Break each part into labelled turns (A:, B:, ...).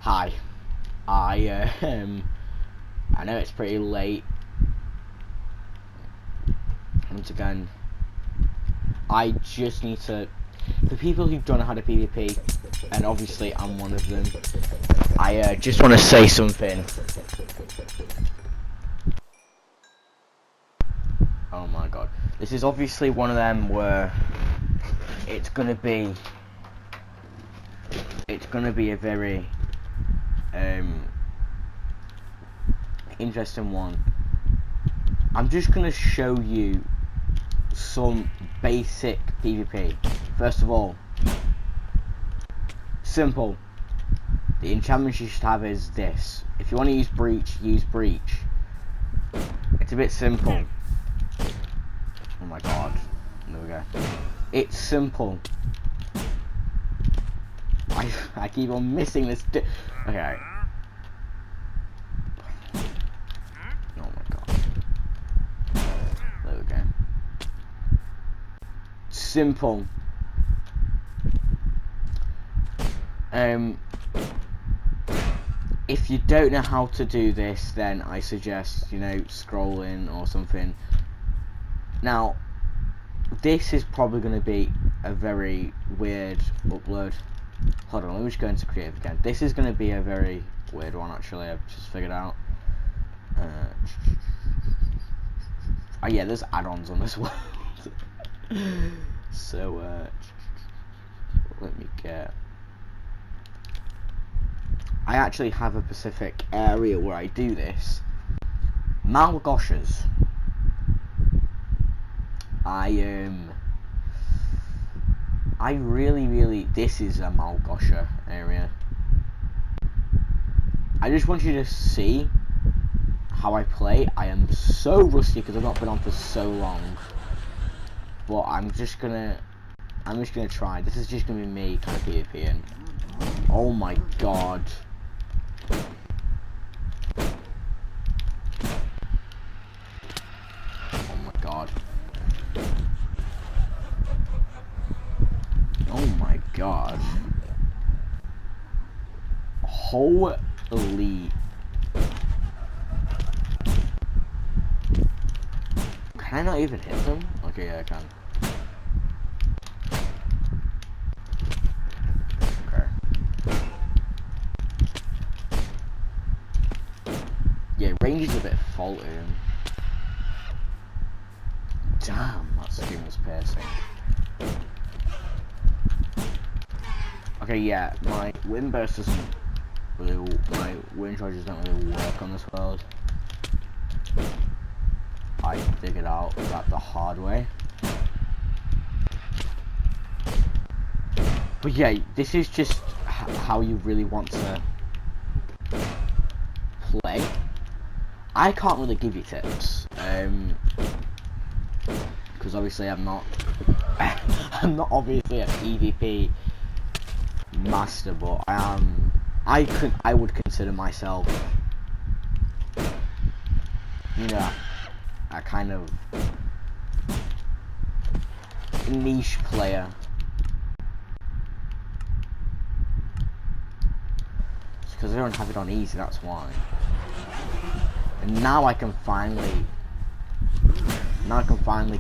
A: Hi. I know it's pretty late. Once again, I just need to. For people who don't know how to PvP, and obviously I'm one of them, I just want to say something. Oh my god. This is obviously one of them where it's gonna be a very interesting one. I'm just gonna show you some basic PvP. First of all, simple. The enchantment you should have is this. If you want to use breach, use breach. It's a bit simple. Oh my god. There we go. It's simple. I keep on missing this. Okay. Oh my god. There we go. Simple. If you don't know how to do this, then I suggest, scrolling or something. Now, this is probably going to be a very weird upload. Hold on, let me just go into creative again. This is going to be a very weird one, actually. I've just figured out. Oh yeah, there's add-ons on this world. So, let me get. I actually have a specific area where I do this. Malgoshers. I really, this is a Malgosher area. I just want you to see how I play. I am so rusty because I've not been on for so long. But I'm just gonna try. This is just gonna be me kind of PvPing. Oh my god. Oh my god. Oh my god. Holy. Can I not even hit them? Okay, yeah, I can. Okay. Yeah, range is a bit faulty. Damn, that skin was piercing. Okay, yeah, my wind burst doesn't really, my wind charges don't really work on this world. I figured out that the hard way. But yeah, this is just how you really want to play. I can't really give you tips, because obviously I'm not obviously a PvP master, but I would consider myself, a kind of niche player. It's because I don't have it on easy, that's why. And now I can finally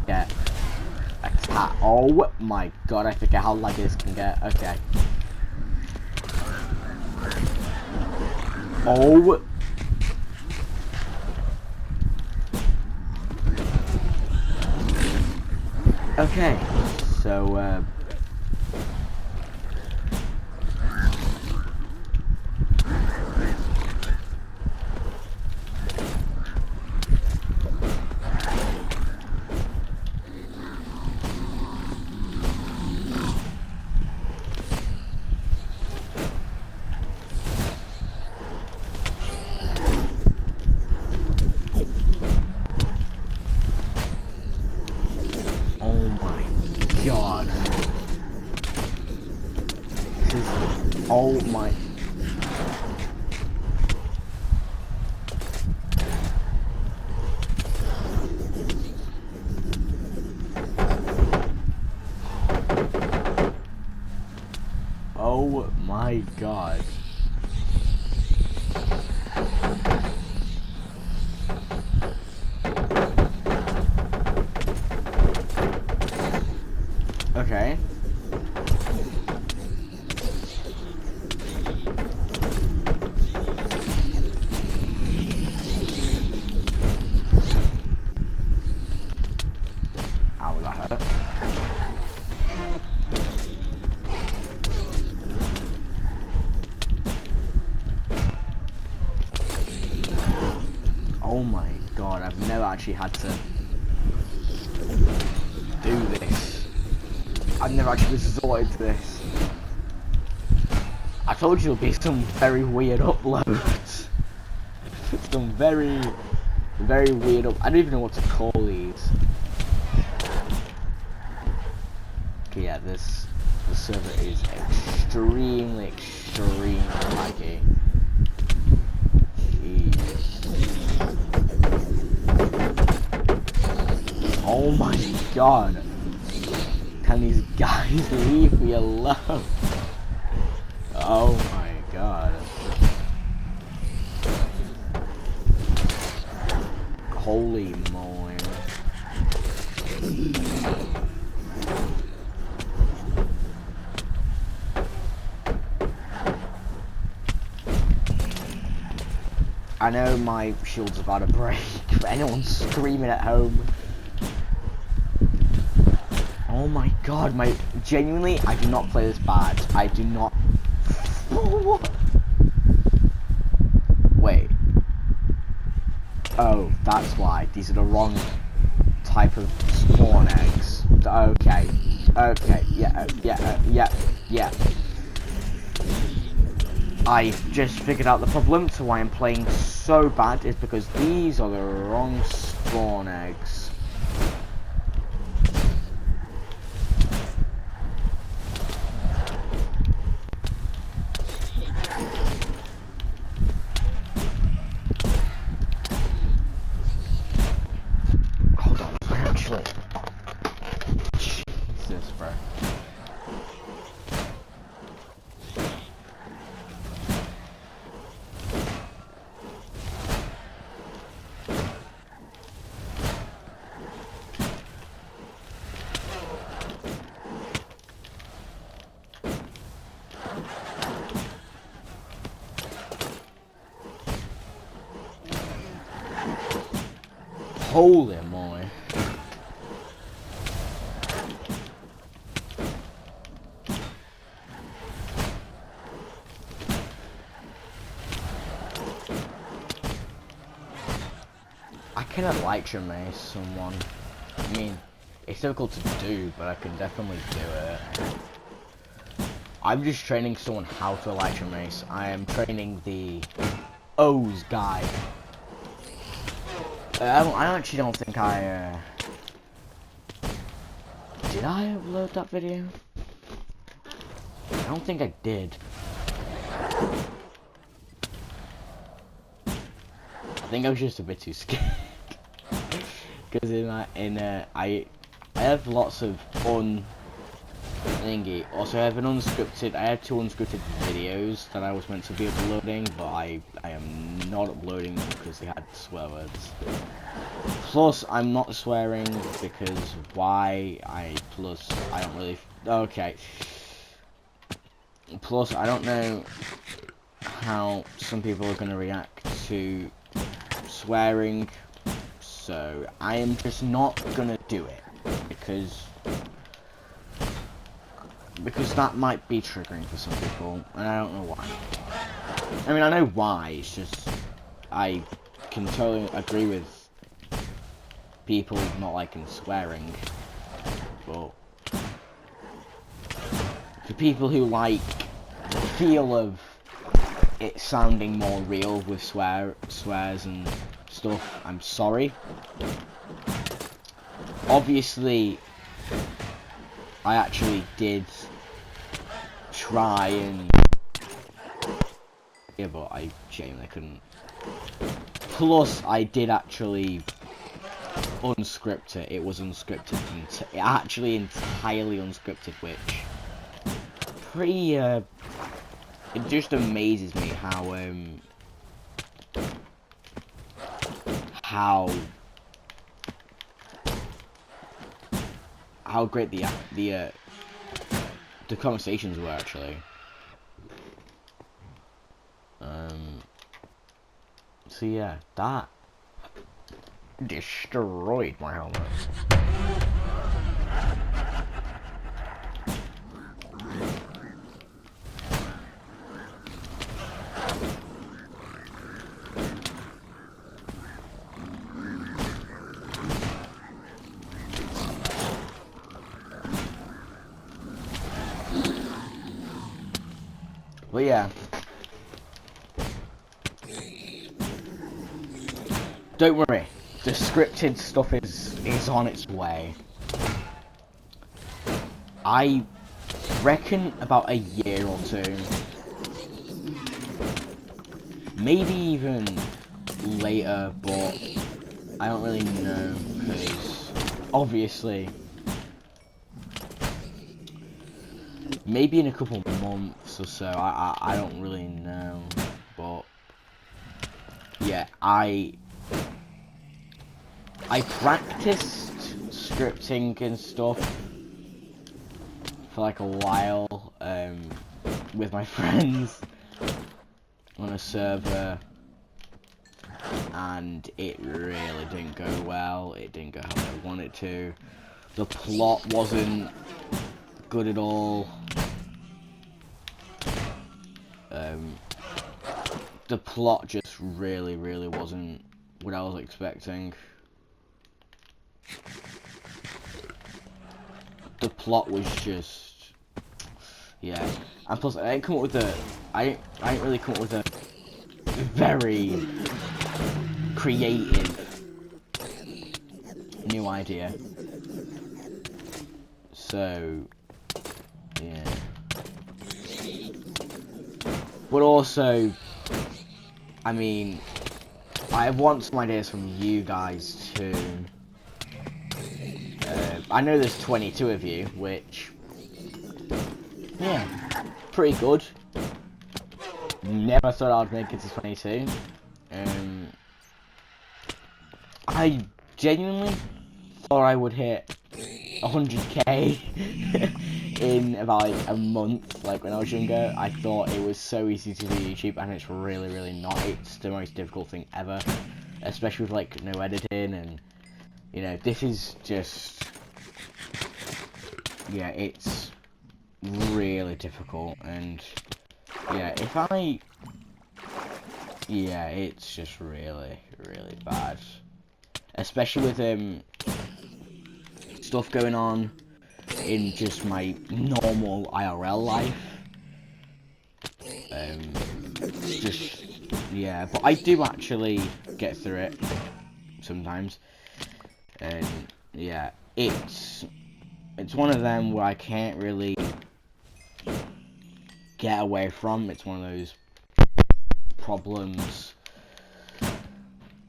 A: get attack. Oh my god, I forget how laggy this can get. Okay. Oh. Okay. So, God. This is, oh my. Oh my god. Okay. Ow, that hurt. Oh my god, I've never actually had to do this. I've never actually resorted to this. I told you it'll be some very weird uploads. Some very, very weird I don't even know what to call these. Okay, yeah, the server is extremely laggy. Oh my god. Can these guys leave me alone? Oh my god. Holy moly. I know my shield's about to break, but anyone's screaming at home. Oh my god, genuinely, I do not play this bad. I do not. Wait. Oh, that's why. These are the wrong type of spawn eggs. Okay. Okay, yeah. I just figured out the problem to why I'm playing so bad is because these are the wrong spawn eggs. Hold on, actually. Jesus, bro. Holy moly. I cannot Elytra Mace someone. I mean, it's difficult to do, but I can definitely do it. I'm just training someone how to Elytra Mace. I am training the O's guy. I actually don't think I, did I upload that video? I don't think I did. I think I was just a bit too scared. Because I have lots of thingy. Also, I have I have 2 unscripted videos that I was meant to be uploading, but I am not uploading them because they had swear words. Plus, I'm not swearing because why? I don't really. Okay. Plus, I don't know how some people are going to react to swearing, so I am just not gonna do it because that might be triggering for some people, and I don't know why. I mean, I know why, it's just I can totally agree with people not liking swearing, but for people who like the feel of it sounding more real with swears and stuff, I'm sorry. Obviously, I actually did try and yeah, but I genuinely couldn't. Plus, I did actually unscript it. It was unscripted, actually entirely unscripted, which pretty it just amazes me how how great the conversations were actually. So yeah, that destroyed my helmet. But yeah, don't worry, the scripted stuff is on its way. I reckon about a year or two, maybe even later, but I don't really know, because obviously maybe in a couple months or so. I don't really know, but yeah, I practiced scripting and stuff for like a while with my friends on a server, and it really didn't go well. It didn't go how I wanted it to. The plot wasn't good at all. The plot just really wasn't what I was expecting. The plot was just, yeah, and plus I didn't come up with I didn't really come up with a very creative new idea. So yeah, but also, I mean, I want some ideas from you guys too. I know there's 22 of you, which, yeah, pretty good. Never thought I'd make it to 22. I genuinely thought I would hit 100k in about like a month. Like when I was younger, I thought it was so easy to do YouTube, and it's really not. It's the most difficult thing ever, especially with like no editing, and you know, this is just, yeah, it's really difficult. And yeah, yeah, it's just really bad, especially with stuff going on in just my normal IRL life. Just, yeah, but I do actually get through it sometimes, and yeah, it's one of them where I can't really get away from. It's one of those problems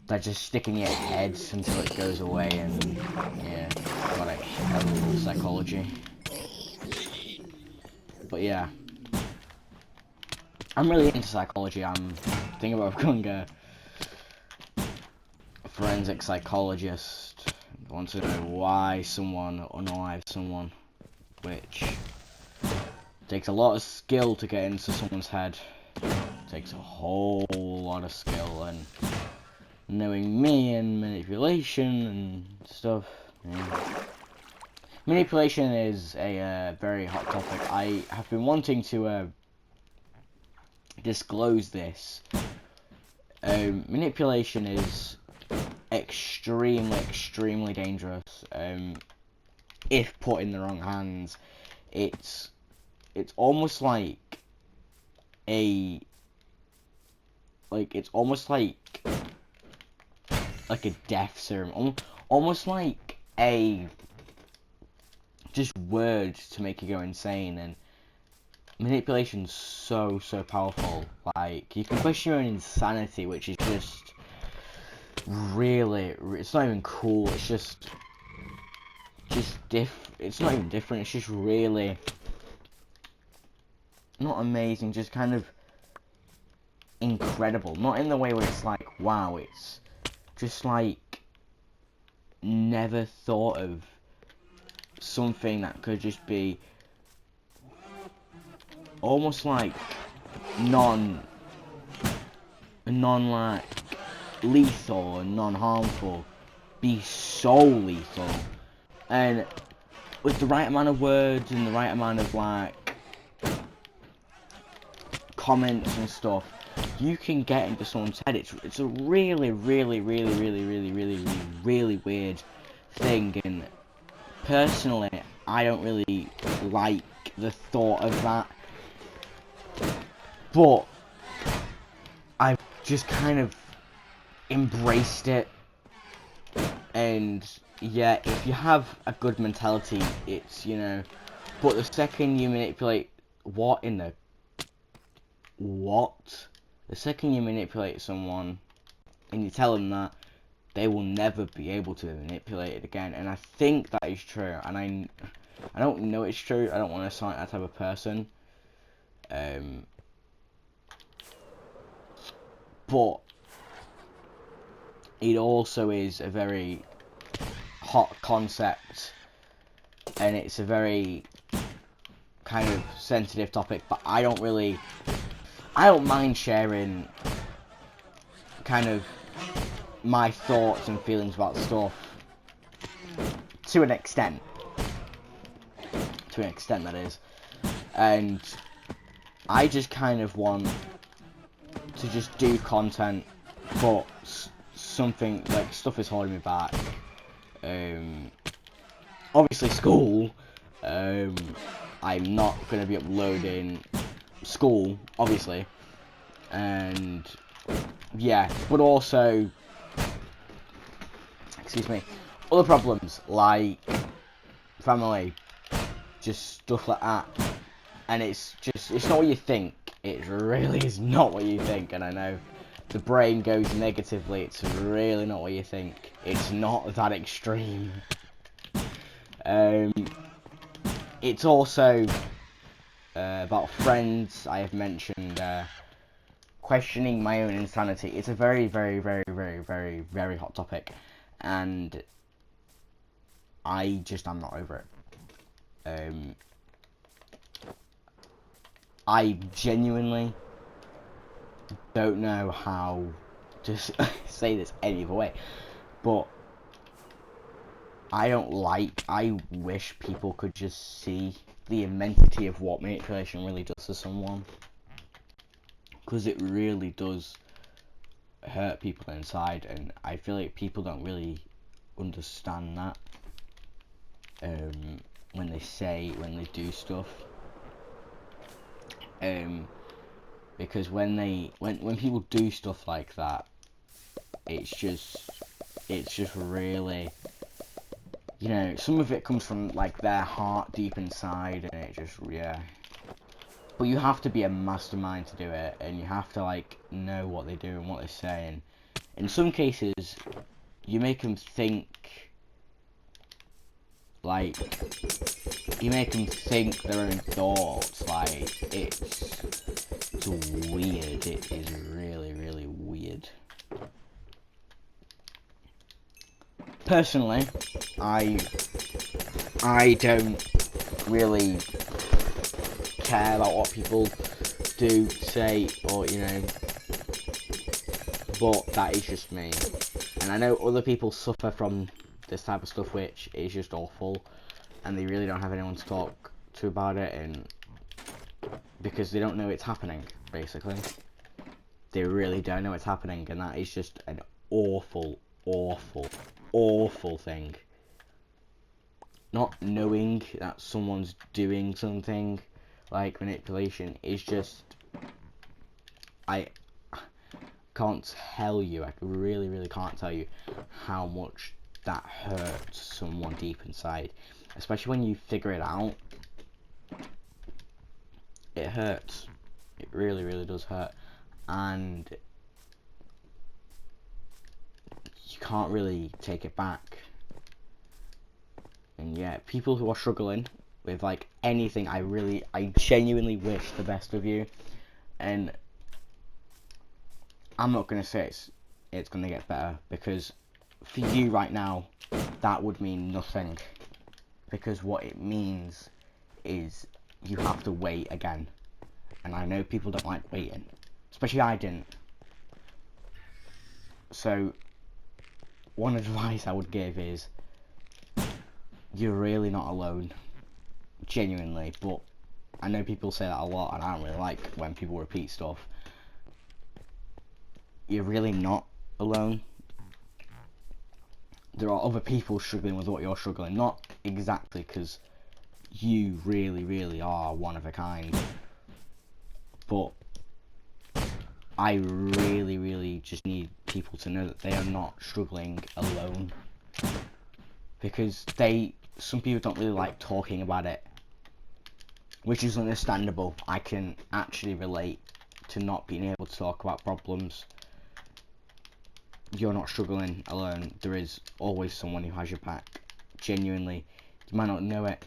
A: that just stick in your head until it goes away, and yeah, got a hell of psychology. But yeah, I'm really into psychology. I'm thinking about becoming a forensic psychologist. I want to know why someone unalives someone, which takes a lot of skill to get into someone's head. It takes a whole lot of skill, and knowing me and manipulation and stuff. Yeah. Manipulation is a very hot topic. I have been wanting to disclose this. Manipulation is extremely dangerous. If put in the wrong hands, it's almost like it's almost like a death serum, almost like a just words to make you go insane. And manipulation's so powerful. Like, you can question your own insanity, which is just really, it's not even cool. It's just it's not even different. It's just really not amazing, just kind of incredible. Not in the way where it's like, wow, it's just like never thought of something that could just be almost like non like lethal and non-harmful be so lethal, and with the right amount of words and the right amount of like comments and stuff, you can get into someone's head. It's a really weird thing, and personally I don't really like the thought of that, but I've just kind of embraced it. And yeah, if you have a good mentality, it's, you know, but the second you manipulate the second you manipulate someone and you tell them that, they will never be able to manipulate it again. And I think that is true, and I don't know it's true. I don't want to sound like that type of person, but it also is a very hot concept, and it's a very kind of sensitive topic, but I don't mind sharing kind of my thoughts and feelings about stuff to an extent, that is. And I just kind of want to just do content, but something like stuff is holding me back. Obviously school. I'm not going to be uploading school, obviously, and yeah, but also, excuse me, other problems like family, just stuff like that. And it's not what you think. It really is not what you think. And I know the brain goes negatively. It's really not what you think. It's not that extreme. It's also about friends. I have mentioned questioning my own insanity. It's a very hot topic, and I'm not over it. I genuinely don't know how to say this any other way, but I wish people could just see the immensity of what manipulation really does to someone, because it really does hurt people inside, and I feel like people don't really understand that when they do stuff, because when people do stuff like that, it's just really, you know, some of it comes from like their heart deep inside, and it just, yeah. But you have to be a mastermind to do it, and you have to like know what they do and what they say, and in some cases you make them think their own thoughts. Like, it's weird. It is really weird. Personally, I don't really care about what people do, say, or, you know, but that is just me. And I know other people suffer from this type of stuff, which is just awful, and they really don't have anyone to talk to about it, and because they don't know it's happening, basically. They really don't know it's happening, and that is just an awful thing. Not knowing that someone's doing something like manipulation is just, I can't tell you, I really can't tell you how much that hurts someone deep inside, especially when you figure it out. It hurts. It really does hurt, and you can't really take it back. And yeah, people who are struggling with like anything, I genuinely wish the best of you. And I'm not gonna say it's it's going to get better, because for you right now, that would mean nothing, because what it means is you have to wait again, and I know people don't like waiting, especially I didn't. So one advice I would give is, you're really not alone, genuinely. But I know people say that a lot, and I don't really like when people repeat stuff. You're really not alone. There are other people struggling with what you're struggling, not exactly, because you really are one of a kind, but I really just need people to know that they are not struggling alone, because some people don't really like talking about it, which is understandable. I can actually relate to not being able to talk about problems. You're not struggling alone. There is always someone who has your back. Genuinely, you might not know it.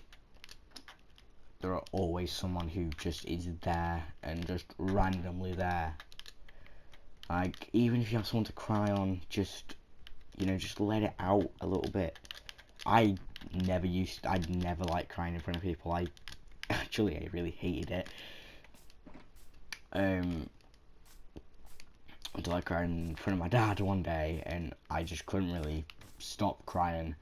A: There are always someone who just is there, and just randomly there. Like, even if you have someone to cry on, just, you know, just let it out a little bit. I'd never like crying in front of people. I really hated it. Until I cried in front of my dad one day, and I just couldn't really stop crying,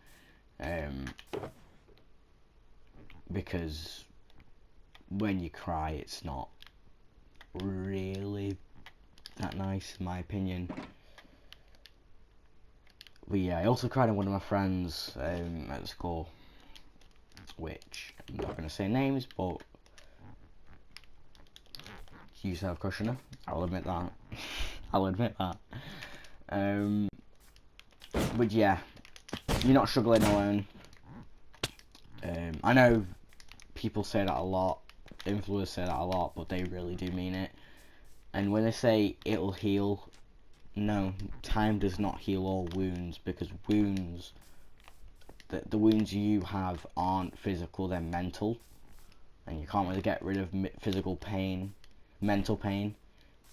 A: because when you cry, it's not really that nice, in my opinion. But yeah, I also cried in one of my friends at school, which I'm not going to say names, but he used to have a crush on her. I'll admit that. I'll admit that. But yeah, you're not struggling alone. I know people say that a lot, influencers say that a lot, but they really do mean it. And when they say it'll heal, no, time does not heal all wounds, because wounds, the wounds you have aren't physical, they're mental, and you can't really get rid of physical pain, mental pain,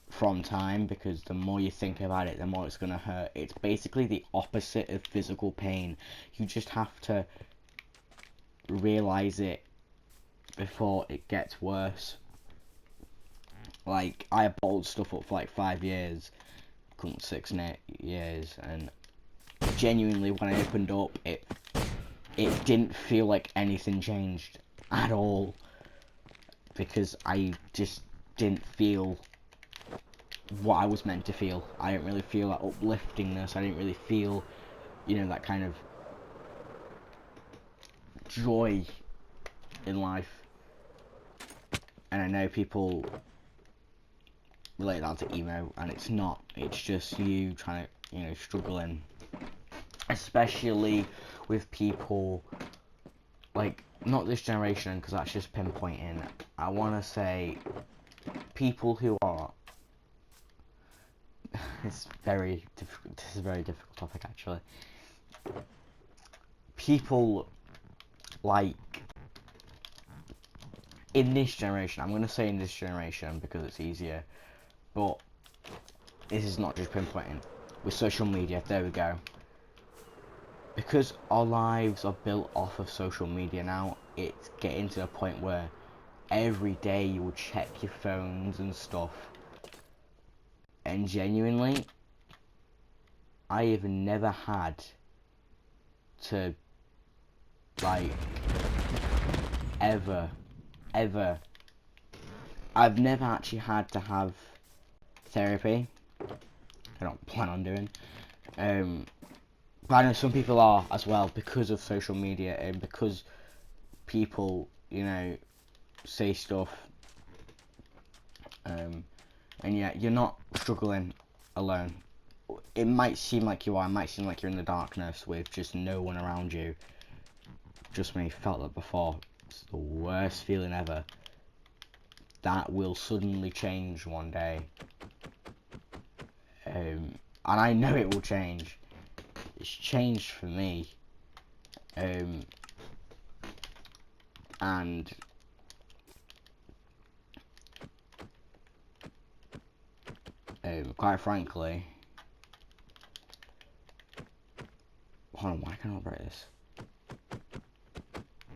A: from time, because the more you think about it, the more it's going to hurt. It's basically the opposite of physical pain. You just have to realize it before it gets worse. Like, I bottled stuff up for like 5 years, 6 years, and genuinely, when I opened up, it didn't feel like anything changed at all, because I just didn't feel what I was meant to feel. I didn't really feel that upliftingness. I didn't really feel, you know, that kind of joy in life. And I know people relate that to emo, and it's not. It's just you trying to, you know, struggling. Especially with people, like, not this generation, because that's just pinpointing. I want to say people who are, this is a very difficult topic, actually. People, like, in this generation, I'm going to say in this generation because it's easier, but this is not just pinpointing. With social media, there we go. Because our lives are built off of social media now, it's getting to a point where every day you will check your phones and stuff. And genuinely, I have never had to, like, ever, I've never actually had to have therapy. I don't plan on doing. But I know some people are as well, because of social media, and because people, you know, say stuff. And yeah, you're not struggling alone. It might seem like you are. It might seem like you're in the darkness with just no one around you. Just me, felt that before. It's the worst feeling ever. That will suddenly change one day. And I know it will change. It's changed for me. And quite frankly, hold on, why can't I operate this?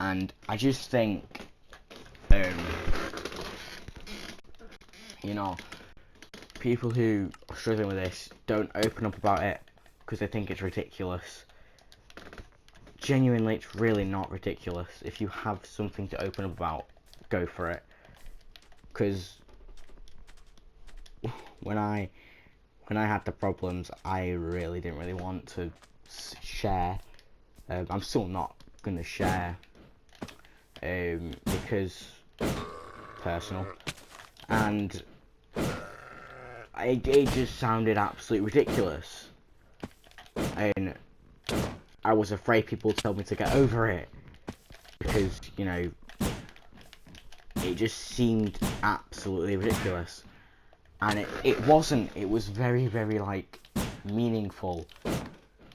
A: And I just think, you know, people who are struggling with this don't open up about it because they think it's ridiculous. Genuinely, it's really not ridiculous. If you have something to open up about, go for it. Because when I had the problems, I really didn't really want to share. I'm still not gonna share because personal, and it just sounded absolutely ridiculous, and I was afraid people would tell me to get over it because, you know, it just seemed absolutely ridiculous. And it wasn't. It was very, very, like, meaningful.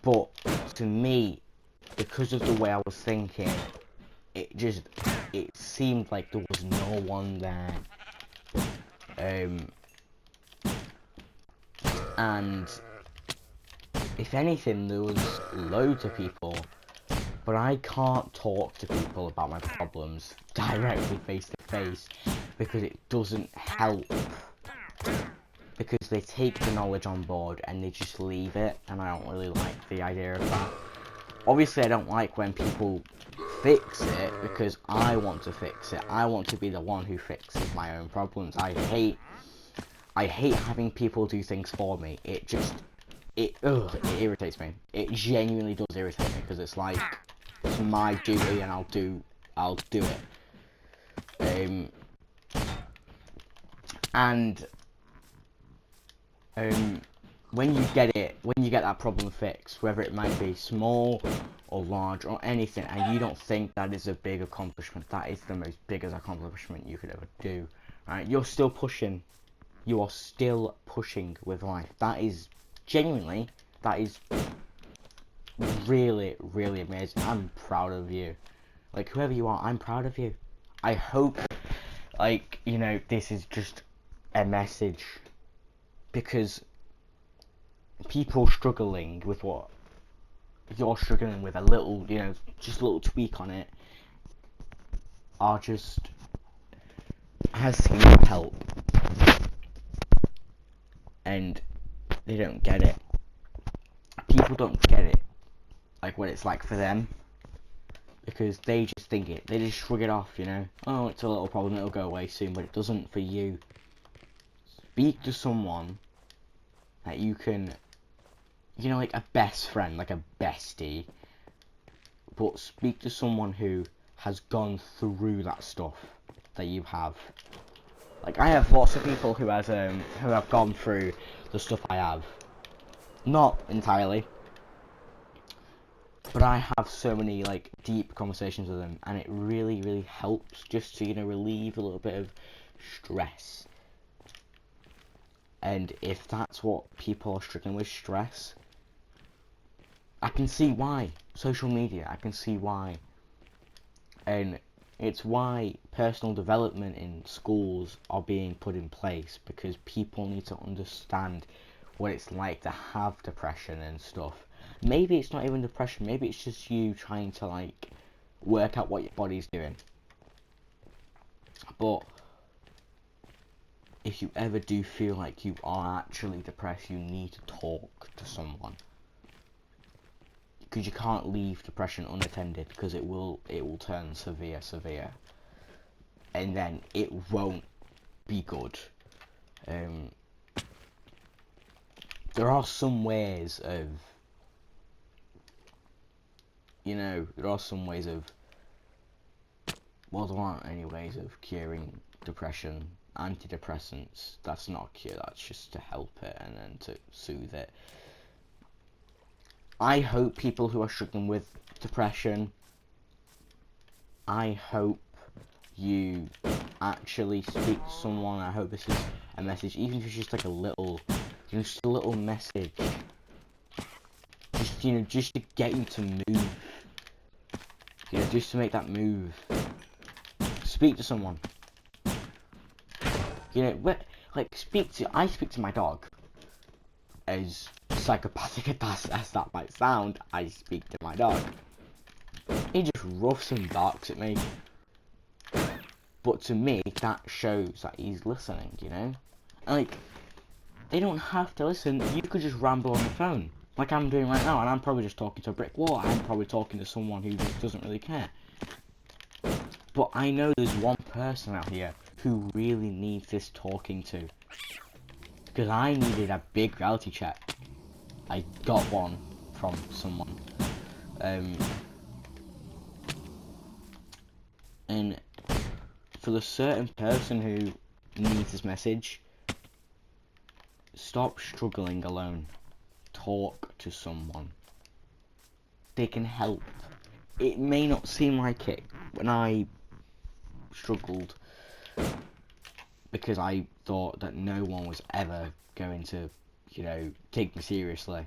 A: But to me, because of the way I was thinking, it seemed like there was no one there. And if anything, there was loads of people. But I can't talk to people about my problems directly face to face because it doesn't help. Because they take the knowledge on board and they just leave it, and I don't really like the idea of that. Obviously, I don't like when people fix it because I want to fix it. I want to be the one who fixes my own problems. I hate having people do things for me. It irritates me. It genuinely does irritate me because it's like, it's my duty and I'll do it. When you get that problem fixed, whether it might be small or large or anything, and you don't think that is a big accomplishment, that is the most biggest accomplishment you could ever do, right? You're still pushing. You are still pushing with life. That is genuinely, that is really, really amazing. I'm proud of you. Like, whoever you are, I'm proud of you. I hope, like, you know, this is just a message, because people struggling with what you're struggling with, a little, you know, just a little tweak on it, are just asking for help, and they don't get it. People don't get it, like, what it's like for them, because they just think it, they just shrug it off, you know. Oh, it's a little problem, it'll go away soon, but it doesn't for you. Speak to someone that you can, you know, like a best friend, like a bestie, but speak to someone who has gone through that stuff that you have. Like, I have lots of people who have gone through the stuff I have. Not entirely, but I have so many, like, deep conversations with them, and it really, really helps just to, you know, relieve a little bit of stress. And if that's what people are struggling with, stress, I can see why. Social media, I can see why. And it's why personal development in schools are being put in place, because people need to understand what it's like to have depression and stuff. Maybe it's not even depression, maybe it's just you trying to, like, work out what your body's doing. But if you ever do feel like you are actually depressed, you need to talk to someone. Because you can't leave depression unattended, because it will turn severe. And then it won't be good. There are some ways of, you know, well, there aren't any ways of curing depression. Antidepressants, that's not a cure, that's just to help it and then to soothe it. I hope people who are struggling with depression, I hope you actually speak to someone. I hope this is a message, even if it's just like a little, you know, just a little message, just, you know, just to get you to move, you know, just to make that move. Speak to someone. You know, like, I speak to my dog as psychopathic as that might sound, I speak to my dog. He just roughs and barks at me. But to me, that shows that he's listening, you know? Like, they don't have to listen. You could just ramble on the phone, like I'm doing right now, and I'm probably just talking to a brick wall. I'm probably talking to someone who just doesn't really care. But I know there's one person out here who really needs this talking to. Because I needed a big reality check. I got one from someone. And for the certain person who needs this message, stop struggling alone. Talk to someone. They can help. It may not seem like it when I struggled, because I thought that no one was ever going to, you know, take me seriously.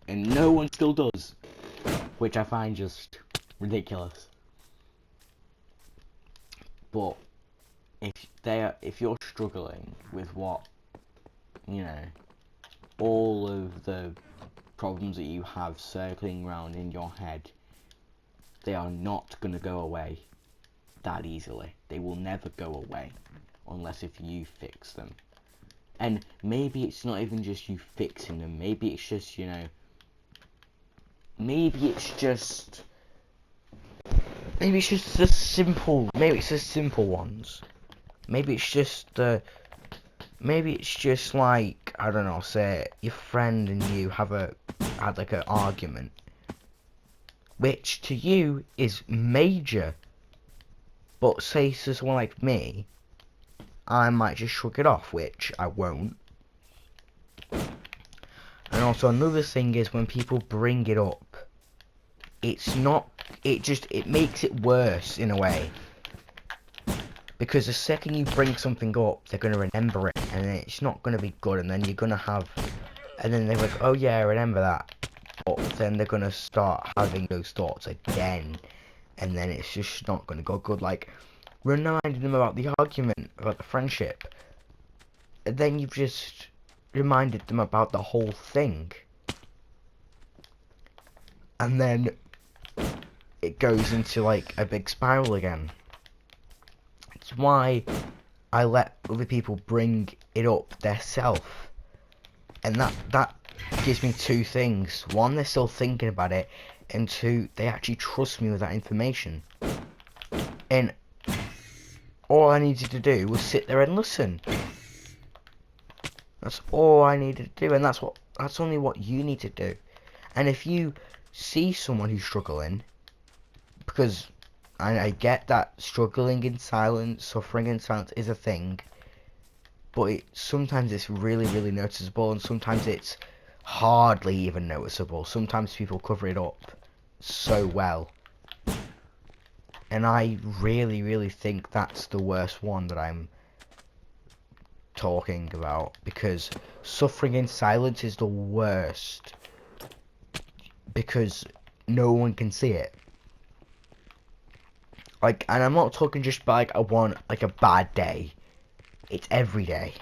A: And no one still does. Which I find just ridiculous. But if you're struggling with what, you know, all of the problems that you have circling around in your head, they are not going to go away that easily. They will never go away unless if you fix them. And maybe it's not even just you fixing them. Maybe it's just, you know, maybe it's just the simple, maybe it's the simple ones. Maybe it's just like, I don't know, say your friend and you had like an argument, which to you is major, but say to someone like me, I might just shrug it off, which I won't. And also another thing is when people bring it up, it makes it worse in a way. Because the second you bring something up, they're going to remember it, and it's not going to be good, and then you're going to have, and then they're like, oh yeah, I remember that. But then they're going to start having those thoughts again, and then it's just not going to go good. Like, reminding them about the argument, about the friendship, and then you've just reminded them about the whole thing. And then it goes into like a big spiral again. It's why I let other people bring it up themselves. And that gives me two things. One, they're still thinking about it, and two, they actually trust me with that information. And all I needed to do was sit there and listen. That's all I needed to do, and that's only what you need to do. And if you see someone who's struggling, because I get that struggling in silence, suffering in silence is a thing, but sometimes it's really, really noticeable, and sometimes it's hardly even noticeable. Sometimes people cover it up so well. And I really, really think that's the worst one that I'm talking about, because suffering in silence is the worst, because no one can see it. Like, and I'm not talking just about like a bad day. It's every day.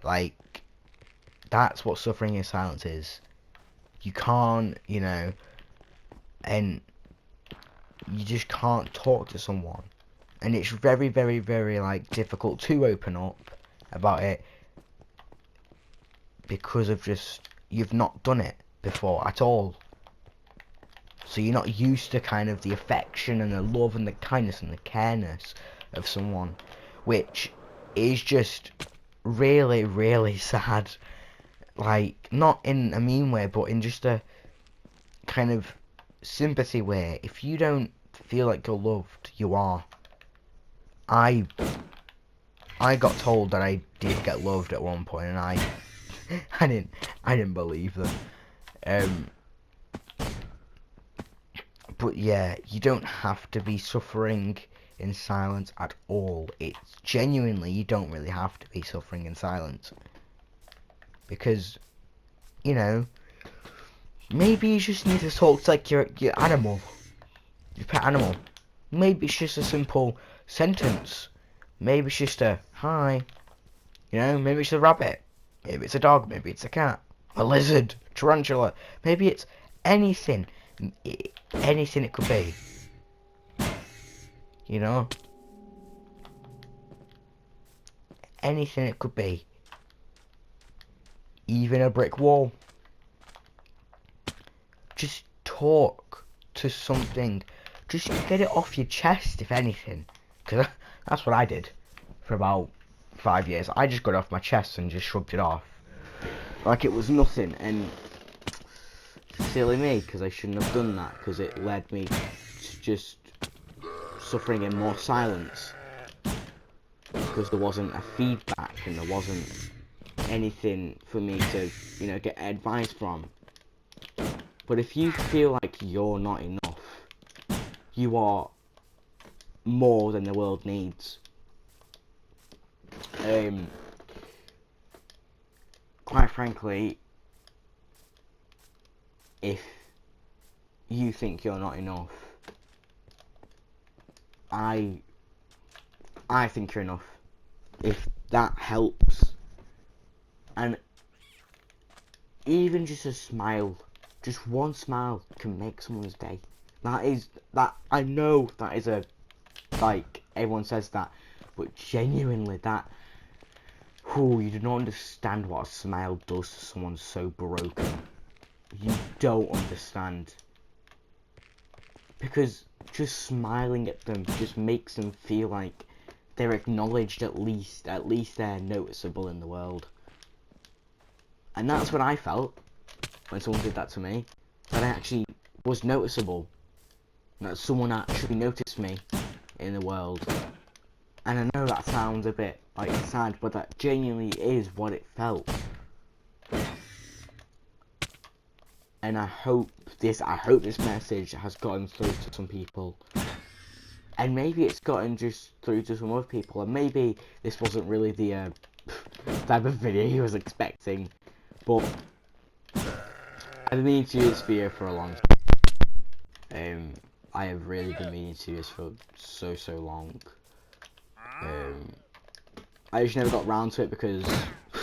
A: Like, that's what suffering in silence is. You can't, you know, and you just can't talk to someone. And it's very, very, very, like, difficult to open up about it, because of just, you've not done it before at all. So you're not used to kind of the affection and the love and the kindness and the careness of someone, which is just really, really sad. Like, not in a mean way, but in just a kind of sympathy way. If you don't feel like you're loved, you are. I got told that I did get loved at one point, and I didn't believe them. But yeah, you don't have to be suffering in silence at all. It's genuinely, you don't really have to be suffering in silence. Because, you know, maybe you just need to talk to like your animal, your pet animal. Maybe it's just a simple sentence. Maybe it's just a hi. You know, maybe it's a rabbit. Maybe it's a dog. Maybe it's a cat. a lizard, tarantula. Maybe it's anything, anything it could be. You know, anything it could be. Even a brick wall. Just talk to something. Just get it off your chest, if anything. Because that's what I did for about 5 years. I just got it off my chest and just shrugged it off. Like it was nothing. And silly me, because I shouldn't have done that. Because it led me to just suffering in more silence. Because there wasn't a feedback and there wasn't anything for me to, you know, get advice from. But if you feel like you're not enough, you are more than the world needs. Quite frankly, if you think you're not enough, I think you're enough. If that helps, and even just a smile, just one smile can make someone's day. That I know that is a, like, everyone says that, but genuinely that, you do not understand what a smile does to someone so broken. You don't understand. Because just smiling at them just makes them feel like they're acknowledged, at least they're noticeable in the world. And that's what I felt when someone did that to me, that I actually was noticeable, that someone actually noticed me in the world. And I know that sounds a bit like sad, but that genuinely is what it felt. And I hope this message has gotten through to some people. And maybe it's gotten just through to some other people, and maybe this wasn't really the type of video he was expecting, but I've been meaning to do this video for a long time. I have really been meaning to do this for so long. I just never got round to it because,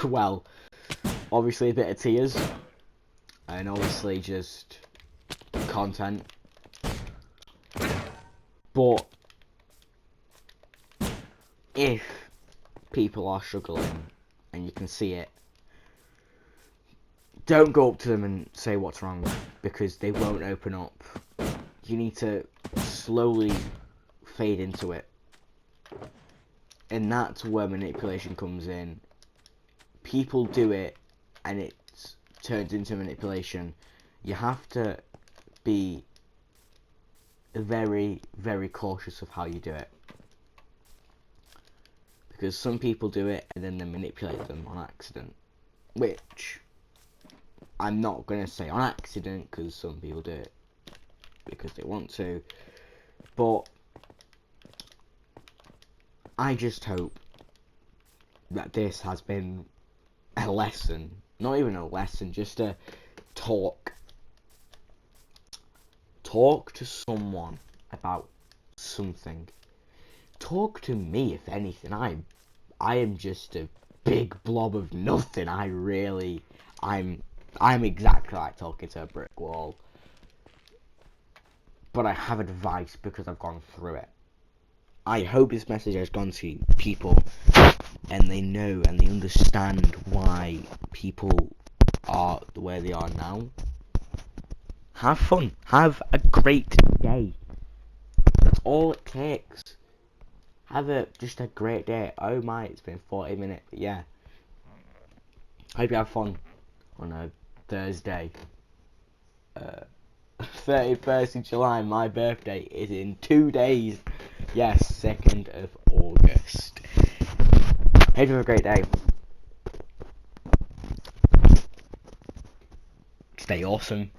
A: well, obviously a bit of tears, and obviously just content. But if people are struggling and you can see it, don't go up to them and say what's wrong, because they won't open up. You need to slowly fade into it. And that's where manipulation comes in. People do it and it turns into manipulation. You have to be very, very cautious of how you do it. Because some people do it and then they manipulate them on accident. Which, I'm not going to say on accident, because some people do it because they want to. But I just hope that this has been a lesson. Not even a lesson, just a talk. Talk to someone about something. Talk to me, if anything. I am just a big blob of nothing. I'm exactly like talking to a brick wall. But I have advice because I've gone through it. I hope this message has gone to people and they know and they understand why people are the way they are now. Have fun. Have a great day. That's all it takes. Have just a great day. Oh my, it's been 40 minutes. Yeah. Hope you have fun on a Thursday. 31st of July, my birthday is in 2 days. Yes, 2nd of August. Hope you have a great day. Stay awesome.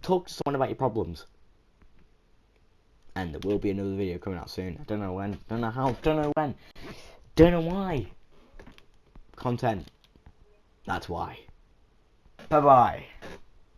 A: Talk to someone about your problems. And there will be another video coming out soon. I don't know when, don't know how, don't know when, don't know why. Content. That's why. Bye bye.